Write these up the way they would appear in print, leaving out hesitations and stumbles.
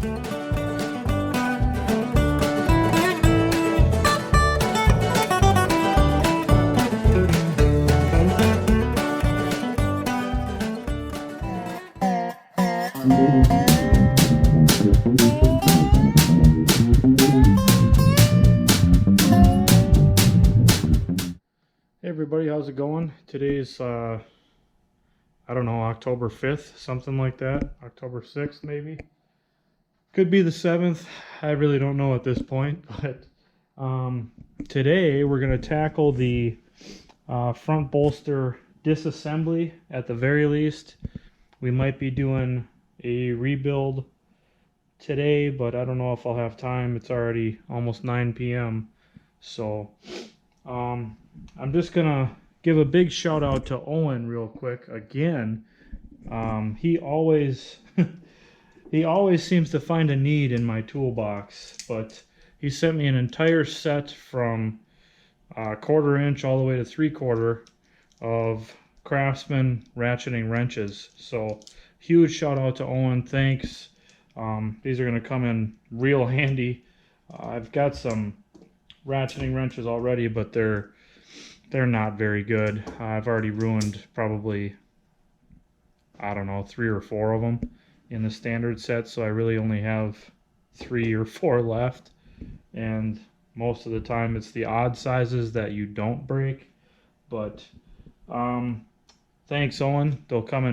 Hey everybody, how's it going? Today's, I don't know, October 5th, something like that. October 6th, maybe. Could be the 7th. I really don't know at this point. But today we're going to tackle the front bolster disassembly at the very least. We might be doing a rebuild today, but I don't know if I'll have time. It's already almost 9 p.m. So, I'm just gonna give a big shout out to Owen real quick again. He always he always seems to find a need in my toolbox, but he sent me an entire set from 1/4 inch all the way to 3/4 of Craftsman ratcheting wrenches. So huge shout out to Owen, thanks. These are gonna come in real handy. I've got some ratcheting wrenches already, but they're not very good. I've already ruined probably, I don't know, 3 or 4 of them in the standard set, so I really only have 3 or 4 left, and most of the time it's the odd sizes that you don't break. But thanks, Owen. They'll come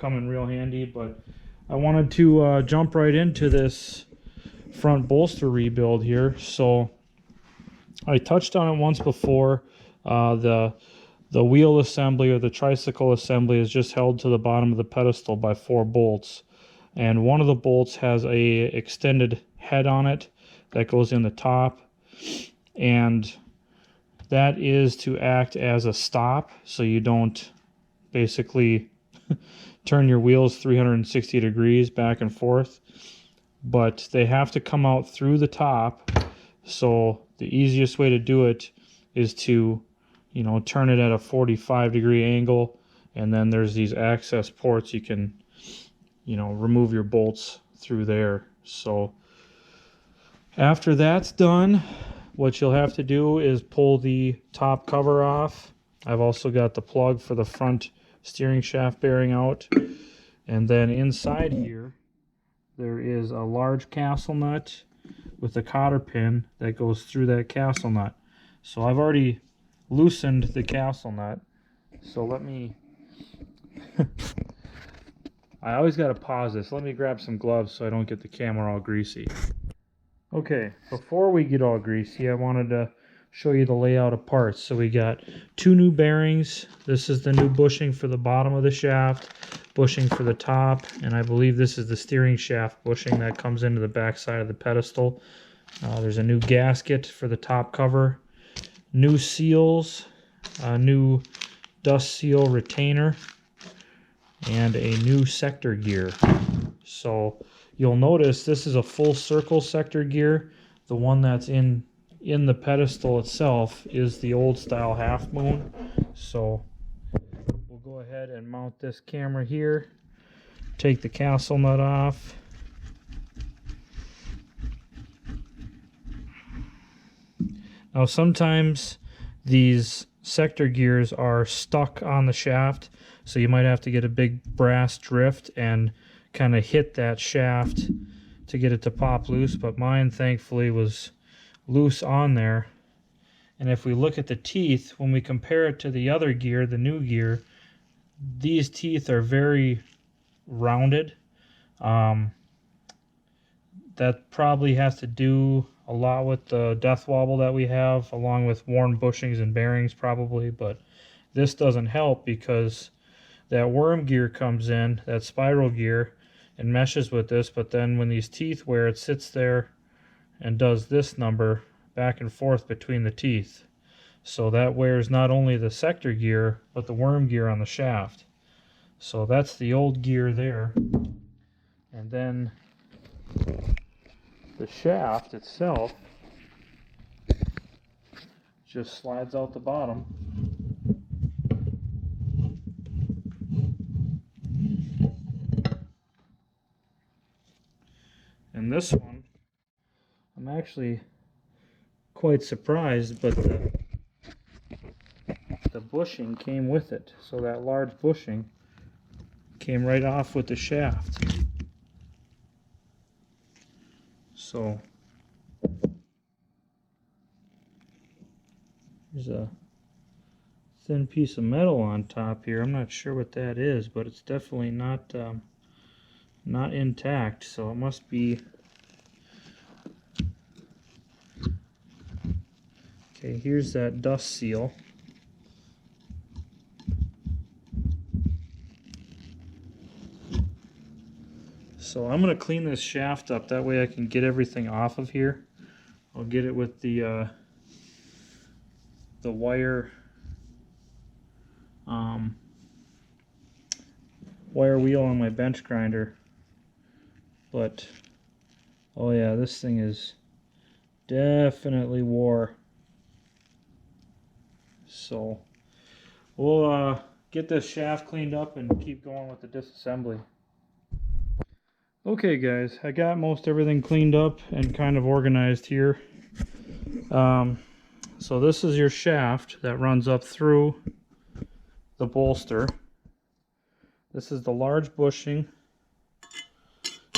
in real handy. But I wanted to jump right into this front bolster rebuild here. So I touched on it once before. The wheel assembly, or the tricycle assembly, is just held to the bottom of the pedestal by 4 bolts, and one of the bolts has a extended head on it that goes in the top, and that is to act as a stop so you don't basically turn your wheels 360 degrees back and forth, but they have to come out through the top. So the easiest way to do it is to, you know, turn it at a 45-degree angle, and then there's these access ports. You can, you know, remove your bolts through there. So after that's done, what you'll have to do is pull the top cover off. I've also got the plug for the front steering shaft bearing out, and then inside here there is a large castle nut with a cotter pin that goes through that castle nut. So I've already loosened the castle nut, so let me I always got to pause this. Let me grab some gloves so I don't get the camera all greasy. Okay, before we get all greasy, I wanted to show you the layout of parts. So we got 2 new bearings. This is the new bushing for the bottom of the shaft, bushing for the top, and I believe this is the steering shaft bushing that comes into the back side of the pedestal. There's a new gasket for the top cover, new seals, a new dust seal retainer, and a new sector gear. So you'll notice this is a full circle sector gear. The one that's in the pedestal itself is the old style half moon. So we'll go ahead and mount this camera here, take the castle nut off. Now sometimes these sector gears are stuck on the shaft, so you might have to get a big brass drift and kind of hit that shaft to get it to pop loose, but mine thankfully was loose on there. And if we look at the teeth, when we compare it to the other gear, the new gear, these teeth are very rounded. That probably has to do a lot with the death wobble that we have, along with worn bushings and bearings probably, but this doesn't help because that worm gear comes in, that spiral gear, and meshes with this, but then when these teeth wear, it sits there and does this number back and forth between the teeth. So that wears not only the sector gear, but the worm gear on the shaft. So that's the old gear there. And then the shaft itself just slides out the bottom. And this one, I'm actually quite surprised, but the bushing came with it. So that large bushing came right off with the shaft. So there's a thin piece of metal on top here. I'm not sure what that is, but it's definitely not not intact. So it must be. Okay, here's that dust seal. So I'm going to clean this shaft up, that way I can get everything off of here. I'll get it with the wire wire wheel on my bench grinder. But oh yeah, this thing is definitely wore. So we'll get this shaft cleaned up and keep going with the disassembly. Okay guys, I got most everything cleaned up and kind of organized here. So this is your shaft that runs up through the bolster. This is the large bushing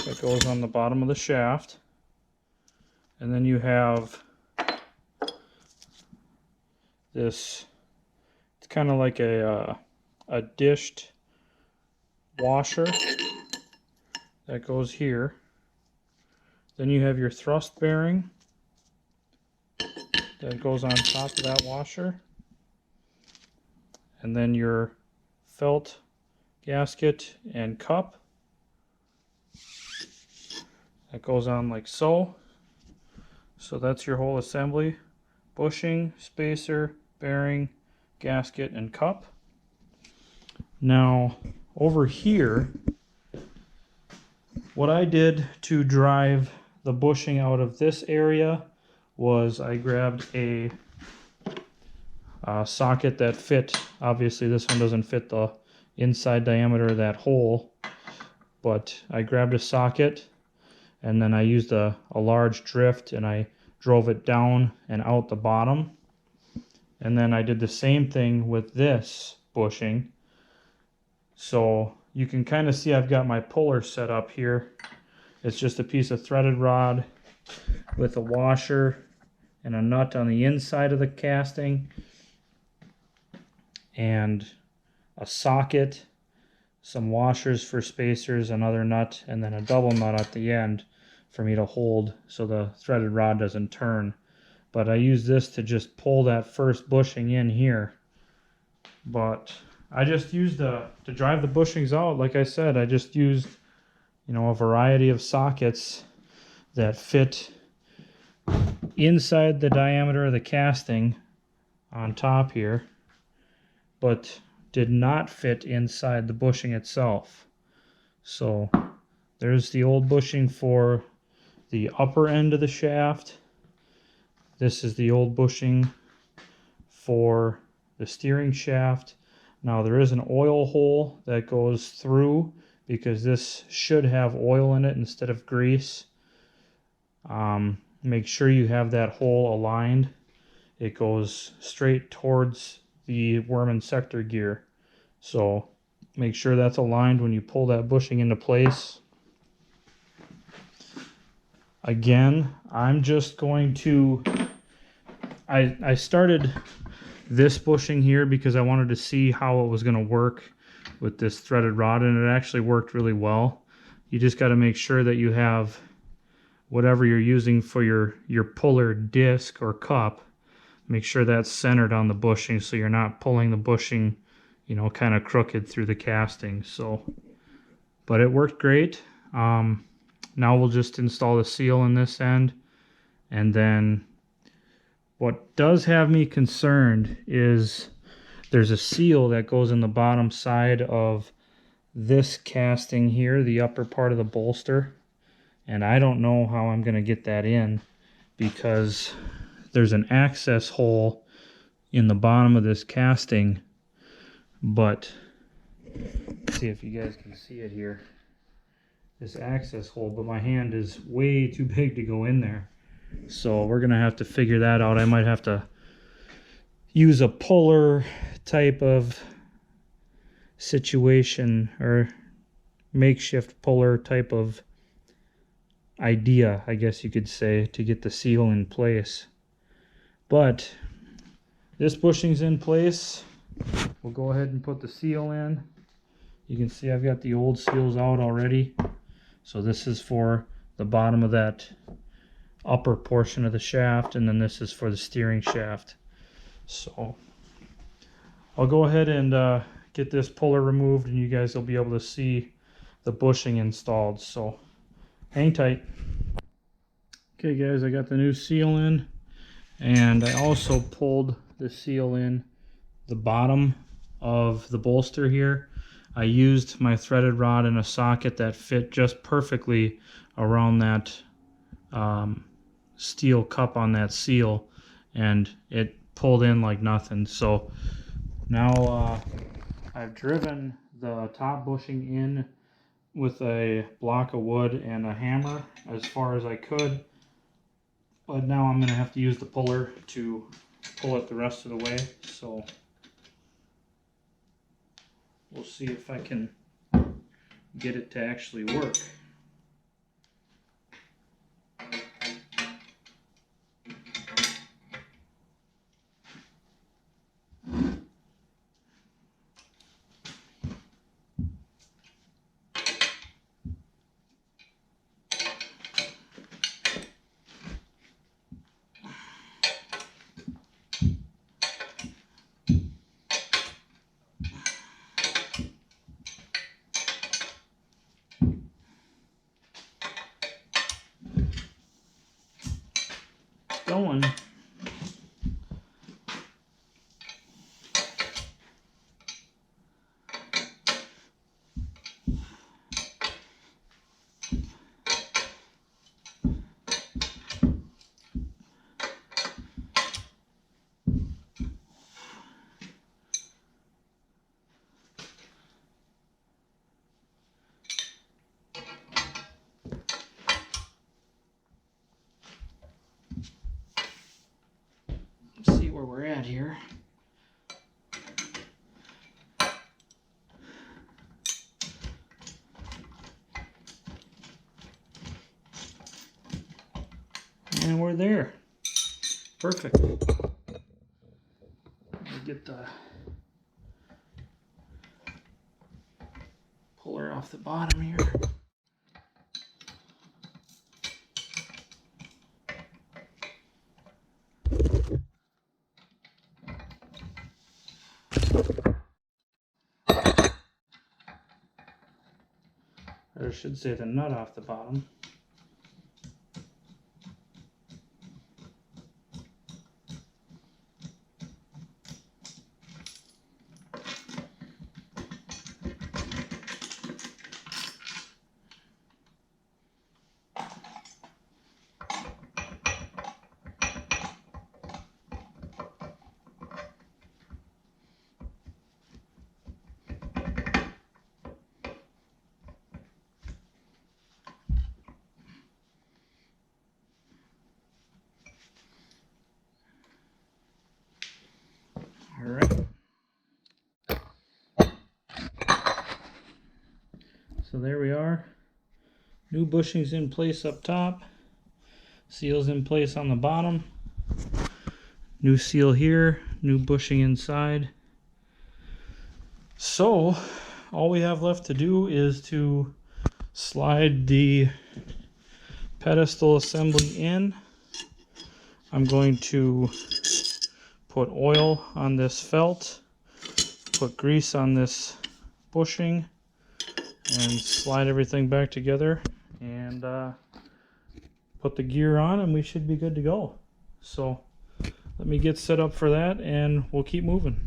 that goes on the bottom of the shaft. And then you have this, it's kind of like a dished washer that goes here. Then you have your thrust bearing that goes on top of that washer. And then your felt gasket and cup that goes on like so. So that's your whole assembly: bushing, spacer, bearing, gasket, and cup. Now over here, what I did to drive the bushing out of this area was I grabbed a socket that fit. Obviously this one doesn't fit the inside diameter of that hole, but I grabbed a socket and then I used a large drift and I drove it down and out the bottom. And then I did the same thing with this bushing. So you can kind of see I've got my puller set up here. It's just a piece of threaded rod with a washer and a nut on the inside of the casting, and a socket, some washers for spacers, another nut, and then a double nut at the end for me to hold so the threaded rod doesn't turn. But I use this to just pull that first bushing in here. But I just used to drive the bushings out, like I said, I just used, you know, a variety of sockets that fit inside the diameter of the casting on top here, but did not fit inside the bushing itself. So there's the old bushing for the upper end of the shaft. This is the old bushing for the steering shaft. Now there is an oil hole that goes through because this should have oil in it instead of grease. Make sure you have that hole aligned. It goes straight towards the worm and sector gear. So make sure that's aligned when you pull that bushing into place. Again, I'm just going to, I started this bushing here because I wanted to see how it was going to work with this threaded rod, and it actually worked really well. You just got to make sure that you have whatever you're using for your puller disc or cup, make sure that's centered on the bushing so you're not pulling the bushing, you know, kind of crooked through the casting. So, but it worked great. Now we'll just install the seal in this end, and then what does have me concerned is there's a seal that goes in the bottom side of this casting here, the upper part of the bolster, and I don't know how I'm going to get that in because there's an access hole in the bottom of this casting. But let's see if you guys can see it here. this access hole, but my hand is way too big to go in there. So we're gonna have to figure that out. I might have to use a puller type of situation, or makeshift puller type of idea, I guess you could say, to get the seal in place. But this bushing's in place. We'll go ahead and put the seal in. You can see I've got the old seals out already. So this is for the bottom of that upper portion of the shaft, and then this is for the steering shaft. So I'll go ahead and get this puller removed, and you guys will be able to see the bushing installed. So hang tight. Okay guys, I got the new seal in, and I also pulled the seal in the bottom of the bolster here. I used my threaded rod in a socket that fit just perfectly around that steel cup on that seal, and it pulled in like nothing. So now I've driven the top bushing in with a block of wood and a hammer as far as I could, but now I'm going to have to use the puller to pull it the rest of the way. So we'll see if I can get it to actually work. Going. Let's see where we're at here. And we're there. Perfect. Get the puller off the bottom here. Or I should say the nut off the bottom. All right. So there we are. New bushings in place up top. Seals in place on the bottom. New seal here. New bushing inside. So all we have left to do is to slide the pedestal assembly in. I'm going to put oil on this felt, put grease on this bushing, and slide everything back together, and put the gear on, and we should be good to go. So let me get set up for that, and we'll keep moving.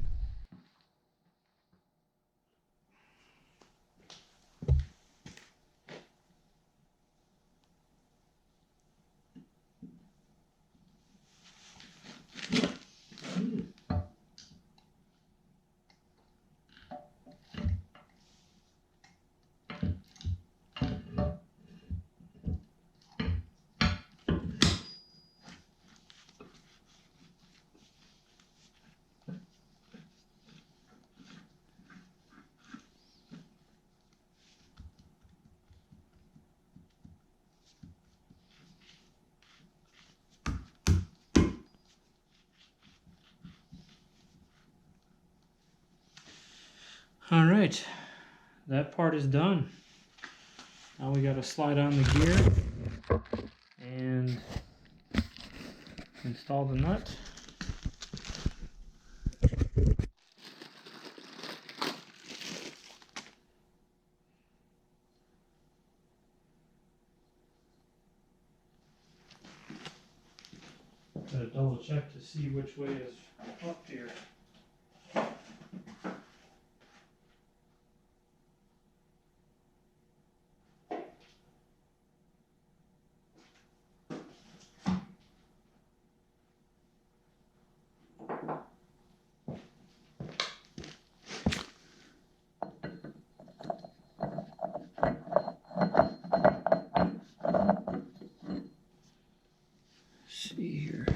All right, that part is done. Now we got to slide on the gear and install the nut. Gotta double check to see which way is up here. See here.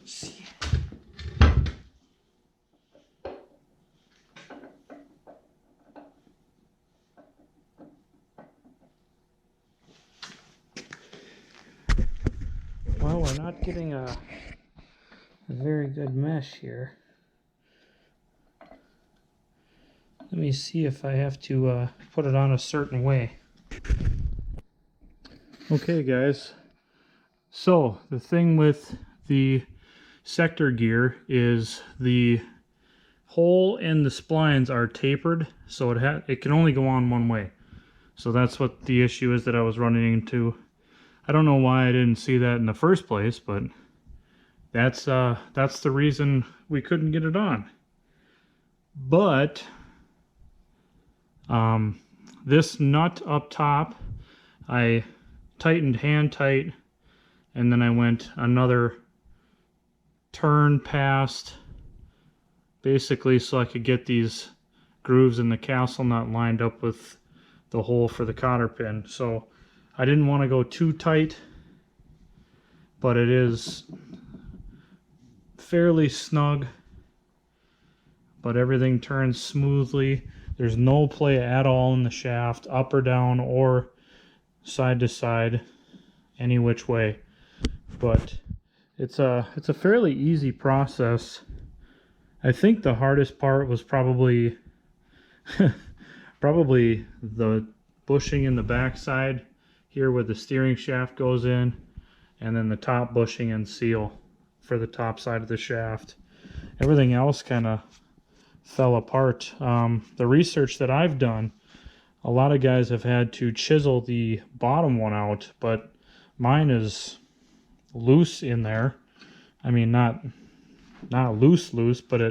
See. Well, we're not getting a very good mesh here. Let me see if I have to put it on a certain way. Okay guys, so the thing with the sector gear is the hole and the splines are tapered, so it can only go on one way. So that's what the issue is that I was running into. I don't know why I didn't see that in the first place, but that's the reason we couldn't get it on. But this nut up top, I tightened hand tight, and then I went another turn past, basically so I could get these grooves in the castle nut lined up with the hole for the cotter pin. So I didn't want to go too tight, but it is fairly snug, but everything turns smoothly. There's no play at all in the shaft, up or down or side to side, any which way. But it's a fairly easy process. I think the hardest part was probably probably the bushing in the backside here where the steering shaft goes in, and then the top bushing and seal for the top side of the shaft. Everything else kind of fell apart. The research that I've done, a lot of guys have had to chisel the bottom one out, but mine is loose in there. I mean, not loose, but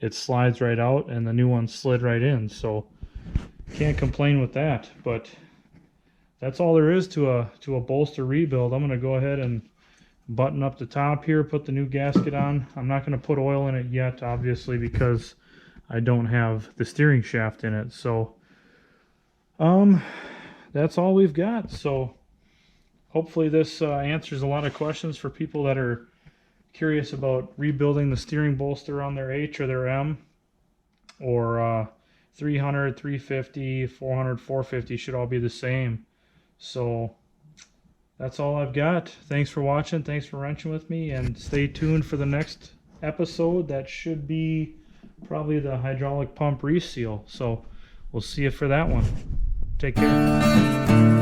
it slides right out, and the new one slid right in, so can't complain with that. But that's all there is to a bolster rebuild. I'm going to go ahead and button up the top here, put the new gasket on. I'm not going to put oil in it yet, obviously, because I don't have the steering shaft in it. So that's all we've got. So hopefully this answers a lot of questions for people that are curious about rebuilding the steering bolster on their H or their M, or 300, 350, 400, 450 should all be the same. So that's all I've got. Thanks for watching. Thanks for wrenching with me, and stay tuned for the next episode. That should be probably the hydraulic pump reseal. So we'll see you for that one. Take care.